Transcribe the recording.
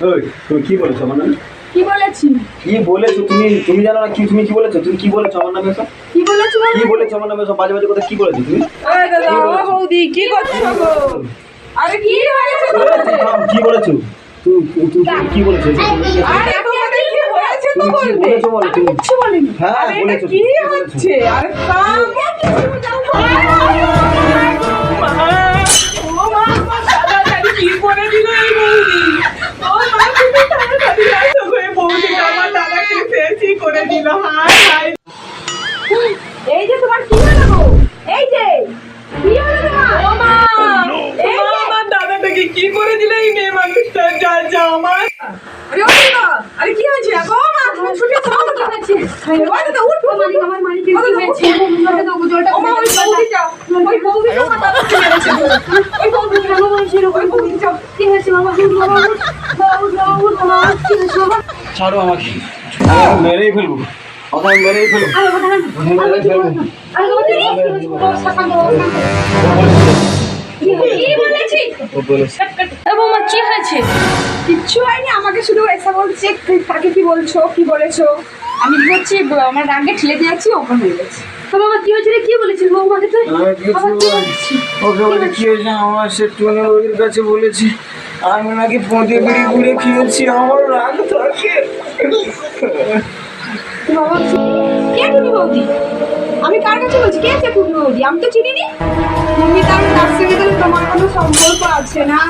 ওই তুমি কি বলেছো আমার নামে? কি বলেছি? কি বলেছো তুমি? তুমি জানো না কি তুমি কি বলেছো? তুমি কি বলেছো আমার নামে সব? কি বলেছি বলো? কি বলেছো আমার নামে সব বাজে বাজে কথা কি বলেছো তুমি? আরে দাদা, কি ও বলেছো? বৌদি কি করছো গো? আরে কি হয়েছে তোমাদের? কি বলেছো? তুমি কি বলেছো? আরে তোমাদের কি হয়েছে তো তুমি কি বলবে? বলেছো বলো আমি তুমি? কিচ্ছু বলিনি। হ্যাঁ, আরে এটা বলেছো, কি তুমি কি বলেছো? হচ্ছে? আরে কাম ও মা, আমার দাদাটাকে কি করে দিল এই বৌদি? ও মা, তুমি তাড়াতাড়ি আসো গো, এই বৌদিটা আমার দাদাকে শেষই করে দিল। হায় হায়। এই যে তোমার কি হলো গো? এই যে কি হলো তোমার? ও মা, এই যে আমার দাদাটাকে কি করে দিল এই মেয়ে মানুষটা? যা যা আমার। আরে ও বাবা, আরে কি হয়েছে? গো মা, তুমি ছুটে চলো তো কাছে। আরে ও দাদা উঠো, মালিক আমার মালিক কি হয়েছে? জলটা দাও, জলটা। ও মা, ওই বৌদিটা, ওই বৌদিটা আমার দাদাকে মেরেছে। ওই বৌদিটা আমার বয়সের ওই বৌদিটা কি হয়েছে বাবা? বাবা বাবা কি হয়েছে বাবা? ছাড়ো আমাকে, আমি মেরেই ফেলবো, আমি মেরেই ফেলবো। আরে বাবা দাঁড়ান, মেরেই ফেলবো। আরে বাবা কি হয়েছে? শাসন করো। কি বলেছি? ও বলেছে। বৌমা কি হয়েছে? কিচ্ছু হয়নি, আমাকে শুধু এসে বলছে কাকে কি বলছো, কি বলেছো। আমি কি করছি, আমার রাগে ঠেলে দিয়েছি, ওখানে হয়ে গেছে। তো বাবা কি হয়েছে রে? কি বলেছিস বৌমাকে তুই? আমি কিছু বাবা কি বলেছিস? ওকে বলে কি হয়েছে আমার সে টুনি ওদের কাছে বলেছি আমি নাকি পদে বিড়ি ঘুরে খেয়েছি, আমার রাগ থাকে। বাবা কে টুনি বৌদি? আমি কার কাছে বলছি? কে আছে টুনি বৌদি? আমি তো চিনি নি। তুমি তার কাছ থেকে তোমার কোনো সম্পর্ক আছে না?